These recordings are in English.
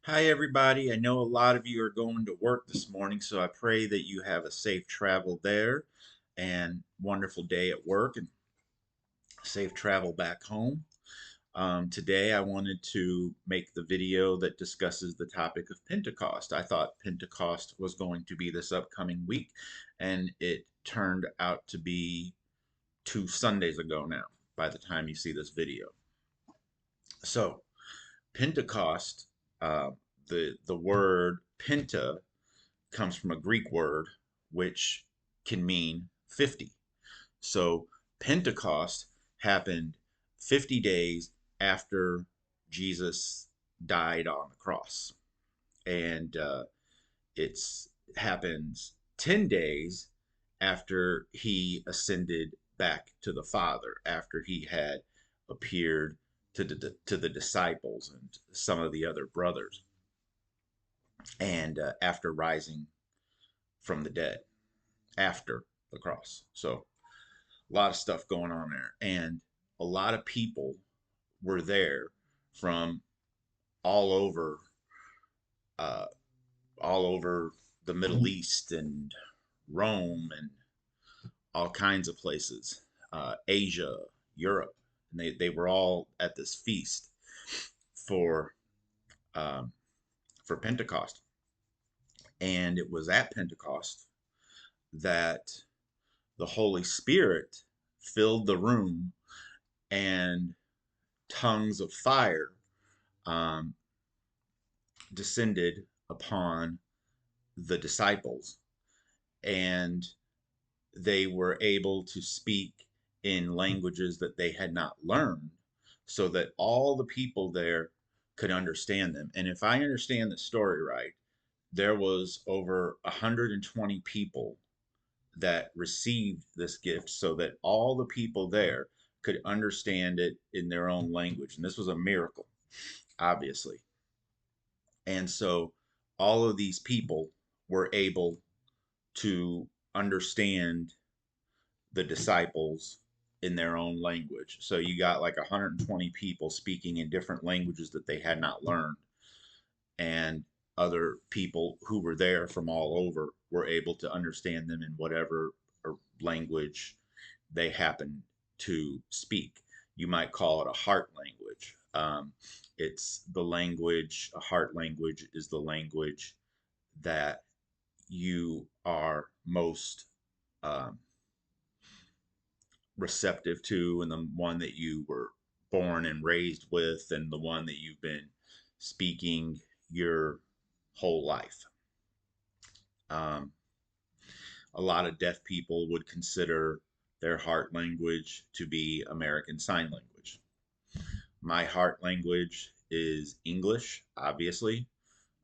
Hi, everybody. I know a lot of you are going to work this morning, so I pray that you have a safe travel there and wonderful day at work and safe travel back home. Today, I wanted to make the video that discusses the topic of Pentecost. I thought Pentecost was going to be this upcoming week, and it turned out to be 2 Sundays ago now, by the time you see this video. So, Pentecost, uh, the word penta comes from a Greek word which can mean 50. So Pentecost happened 50 days after Jesus died on the cross. And it's happens 10 days after he ascended back to the Father, after he had appeared to the disciples and some of the other brothers, and after rising from the dead after the cross. So a lot of stuff going on there, and a lot of people were there from all over, uh, all over the Middle East and Rome and all kinds of places, Asia, Europe, and they were all at this feast for um, for Pentecost, and it was at Pentecost that the Holy Spirit filled the room and tongues of fire um, descended upon the disciples, and they were able to speak in languages that they had not learned, so that all the people there could understand them. And if I understand the story right, there was over 120 people that received this gift so that all the people there could understand it in their own language. And this was a miracle, obviously. And so all of these people were able to understand the disciples in their own language. So you got like 120 people speaking in different languages that they had not learned, and other people who were there from all over were able to understand them in whatever language they happened to speak. You might call it a heart language. It's the language, a heart language is the language that you are most um, receptive to, and the one that you were born and raised with, and the one that you've been speaking your whole life. Um, a lot of deaf people would consider their heart language to be American Sign Language. My heart language is English, obviously.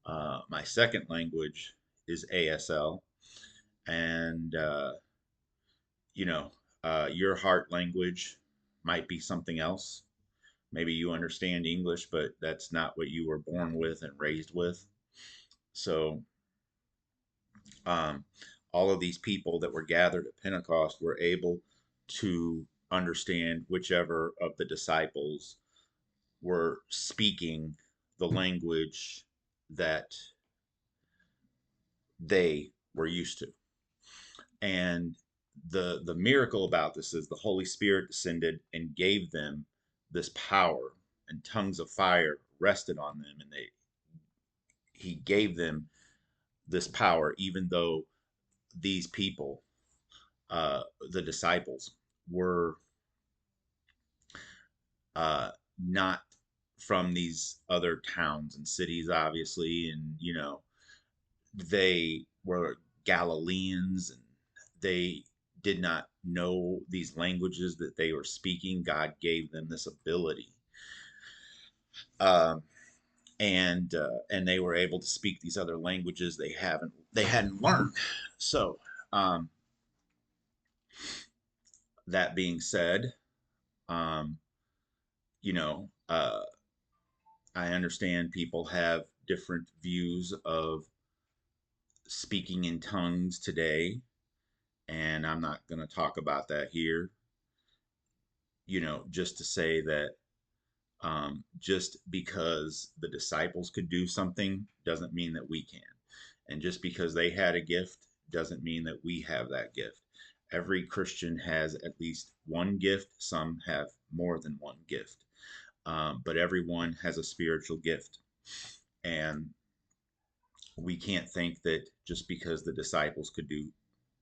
My second language is ASL, and you know, your heart language might be something else. Maybe you understand English, but that's not what you were born with and raised with. So, um, all of these people that were gathered at Pentecost were able to understand whichever of the disciples were speaking the language that they were used to. And the miracle about this is the Holy Spirit descended and gave them this power, and tongues of fire rested on them, and they he gave them this power, even though these people, the disciples, were not from these other towns and cities, obviously, and they were Galileans, and they did not know these languages that they were speaking. God gave them this ability, um, and they were able to speak these other languages they hadn't learned. So, um, that being said, um, you know, I understand people have different views of speaking in tongues today, and I'm not going to talk about that here. Just to say that Just because the disciples could do something doesn't mean that we can. And just because they had a gift doesn't mean that we have that gift. Every Christian has at least one gift. Some have more than one gift. But everyone has a spiritual gift. And we can't think that just because the disciples could do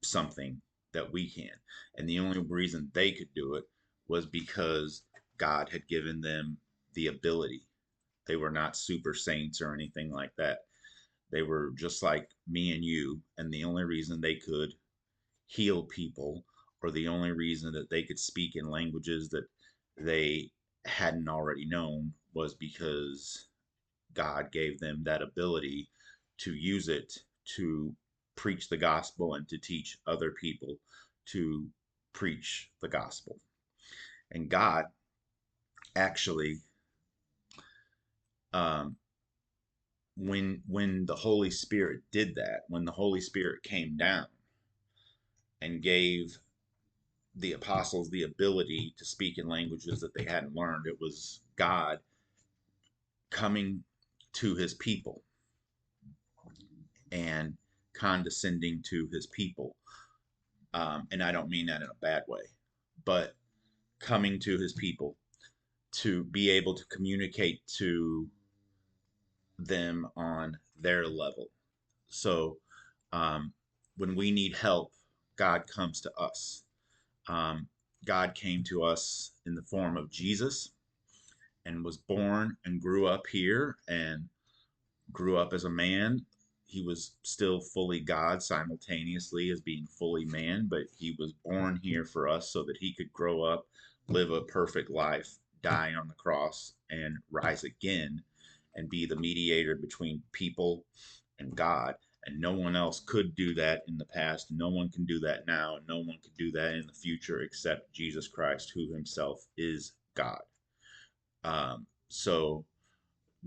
something that we can. And the only reason they could do it was because God had given them the ability. They were not super saints or anything like that. They were just like me and you. And the only reason they could heal people, or the only reason that they could speak in languages that they hadn't already known, was because God gave them that ability to use it to preach the gospel and to teach other people to preach the gospel. And God actually, um, when the Holy Spirit did that, when the Holy Spirit came down and gave the apostles the ability to speak in languages that they hadn't learned, it was God coming to his people and condescending to his people. And I don't mean that in a bad way, but coming to his people to be able to communicate to them on their level. So um, when we need help, God comes to us. Um, God came to us in the form of Jesus and was born and grew up here and grew up as a man. He was still fully God simultaneously as being fully man, but he was born here for us so that he could grow up, live a perfect life, die on the cross, and rise again and be the mediator between people and God. And no one else could do that in the past. No one can do that now. And no one can do that in the future except Jesus Christ, who himself is God. So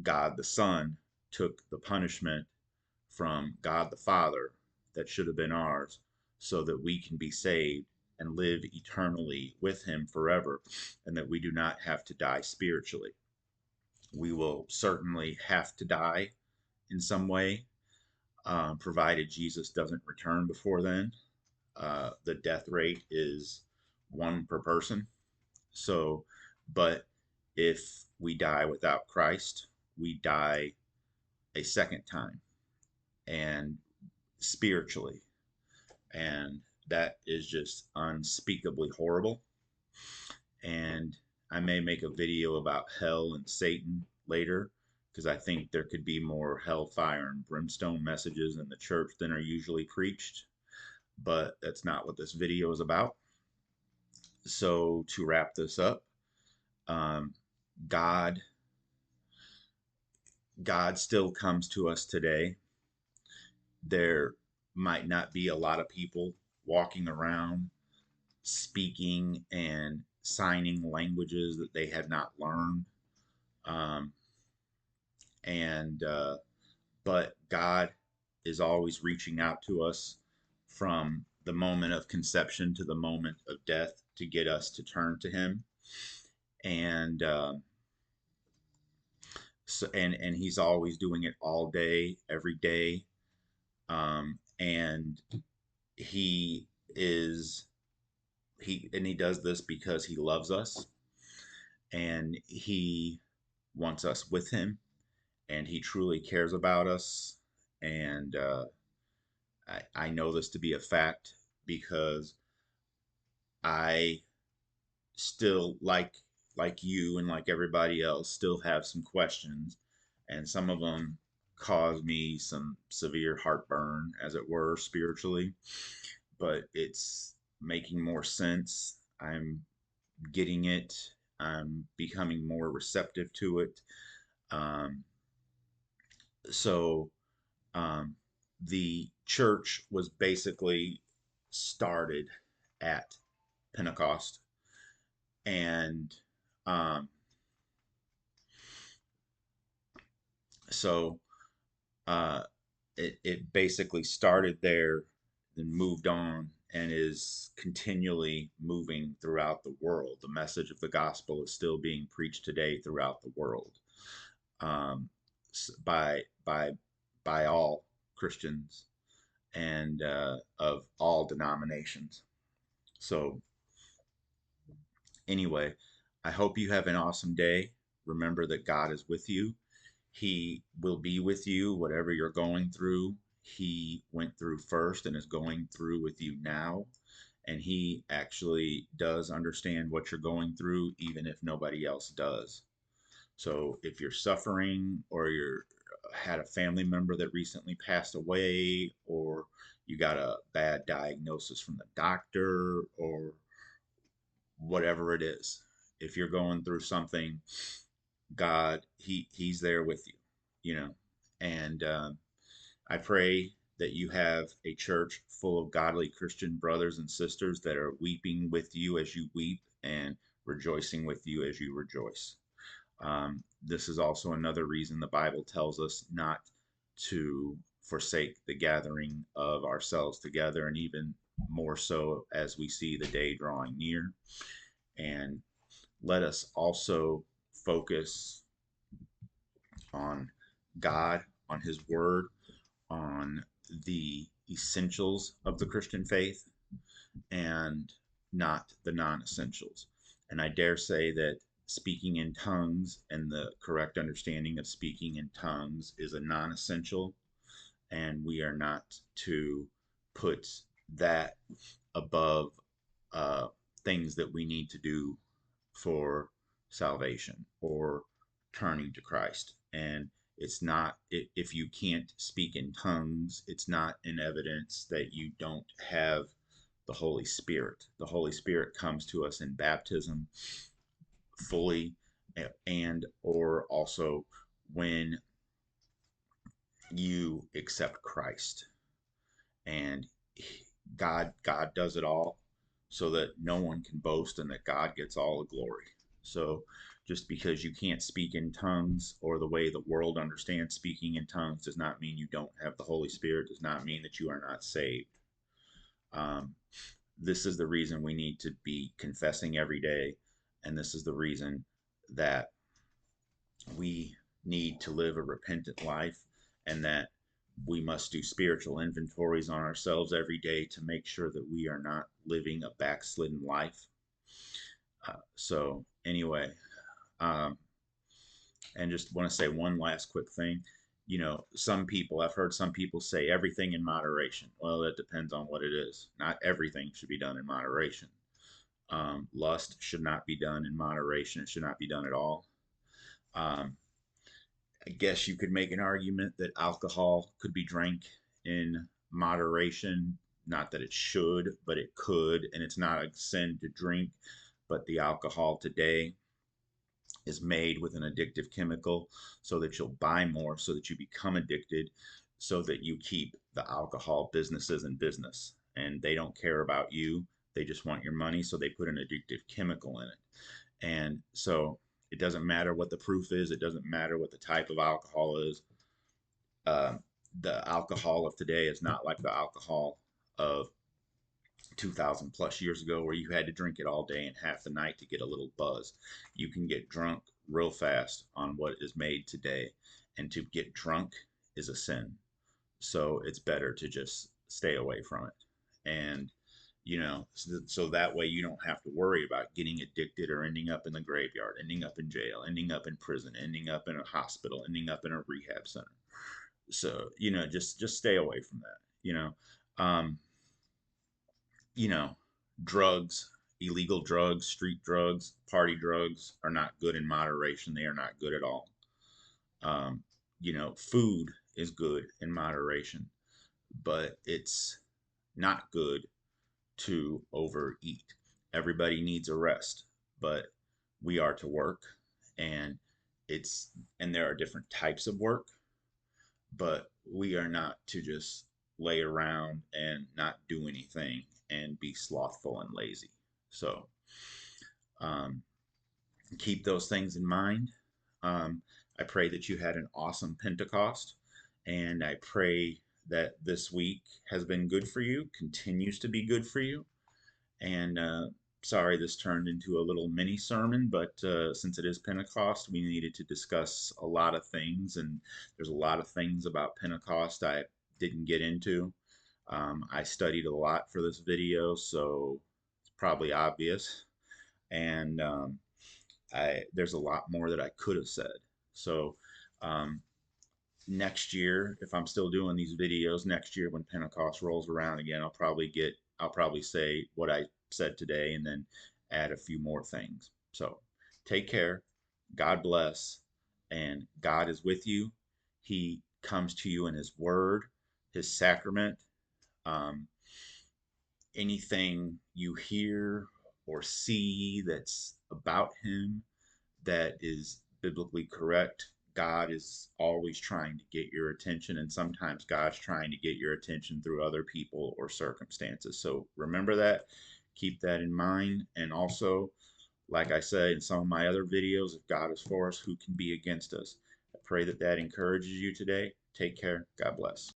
God the Son took the punishment from God the Father that should have been ours so that we can be saved and live eternally with him forever, and that we do not have to die spiritually. We will certainly have to die in some way, provided Jesus doesn't return before then. The death rate is one per person. So, but if we die without Christ, we die a second time and spiritually. And that is just unspeakably horrible. And I may make a video about hell and Satan later because I think there could be more hellfire and brimstone messages in the church than are usually preached. But that's not what this video is about. So to wrap this up, um, God, God still comes to us today. There might not be a lot of people walking around speaking and signing languages that they had not learned. Um, and But God is always reaching out to us from the moment of conception to the moment of death to get us to turn to Him. And and He's always doing it all day, every day. And He is he does this because He loves us and He wants us with Him and He truly cares about us. And I know this to be a fact because I still like you and like everybody else still have some questions, and some of them cause me some severe heartburn, as it were, spiritually. But it's making more sense. I'm getting it. I'm becoming more receptive to it. Um, so Um, the church was basically started at Pentecost, and um, so uh, it basically started there, then moved on and is continually moving throughout the world. The message of the gospel is still being preached today throughout the world, um, by by all Christians and of all denominations. So anyway, I hope you have an awesome day. Remember that God is with you. He will be with you, whatever you're going through. He went through first and is going through with you now. And He actually does understand what you're going through, even if nobody else does. So if you're suffering, or you're had a family member that recently passed away, or you got a bad diagnosis from the doctor, or whatever it is, if you're going through something, God, He's there with you, you know. And I pray that you have a church full of godly Christian brothers and sisters that are weeping with you as you weep, and rejoicing with you as you rejoice. This is also another reason the Bible tells us not to forsake the gathering of ourselves together, and even more so as we see the day drawing near. And let us also focus on God, on His Word, on the essentials of the Christian faith, and not the non essentials. And I dare say that speaking in tongues and the correct understanding of speaking in tongues is a non essential, and we are not to put that above uh, things that we need to do for salvation or turning to Christ. And it's not, if you can't speak in tongues, it's not an evidence that you don't have the Holy Spirit. The Holy Spirit comes to us in baptism fully, and or also when you accept Christ. And God does it all so that no one can boast, and that God gets all the glory. So just because you can't speak in tongues, or the way the world understands speaking in tongues, does not mean you don't have the Holy Spirit, does not mean that you are not saved. Um, this is the reason we need to be confessing every day, and this is the reason that we need to live a repentant life, and that we must do spiritual inventories on ourselves every day to make sure that we are not living a backslidden life. So, anyway, um, and just want to say one last quick thing. You know, some people, I've heard some people say everything in moderation. Well, that depends on what it is. Not everything should be done in moderation. Lust should not be done in moderation, it should not be done at all. Um, I guess you could make an argument that alcohol could be drank in moderation. Not that it should, but it could, and it's not a sin to drink. But the alcohol today is made with an addictive chemical so that you'll buy more, so that you become addicted, so that you keep the alcohol businesses in business. And they don't care about you, they just want your money, so they put an addictive chemical in it. And so it doesn't matter what the proof is, it doesn't matter what the type of alcohol is. Uh, the alcohol of today is not like the alcohol of 2,000 plus years ago, where you had to drink it all day and half the night to get a little buzz. You can get drunk real fast on what is made today, and to get drunk is a sin. So it's better to just stay away from it. And so that way you don't have to worry about getting addicted, or ending up in the graveyard, ending up in jail, ending up in prison, ending up in a hospital, ending up in a rehab center. So just stay away from that. Um, you know, drugs, illegal drugs, street drugs, party drugs are not good in moderation. They are not good at all. Um, food is good in moderation, but it's not good to overeat. Everybody needs a rest, but we are to work, and it's and there are different types of work, but we are not to just lay around and not do anything and be slothful and lazy. So um, keep those things in mind. Um, I pray that you had an awesome Pentecost, and I pray that this week has been good for you, continues to be good for you. And sorry, this turned into a little mini sermon, but since it is Pentecost, we needed to discuss a lot of things. And there's a lot of things about Pentecost I didn't get into. I studied a lot for this video, so it's probably obvious. And there's a lot more that I could have said. So um, next year, if I'm still doing these videos next year when Pentecost rolls around again, I'll probably say what I said today and then add a few more things. So take care. God bless. And God is with you. He comes to you in His Word, His sacrament. Um, Anything you hear or see that's about Him that is biblically correct. God is always trying to get your attention, and sometimes God's trying to get your attention through other people or circumstances. So remember that, keep that in mind, and also, like I said in some of my other videos, if God is for us, who can be against us? I pray that that encourages you today. Take care. God bless.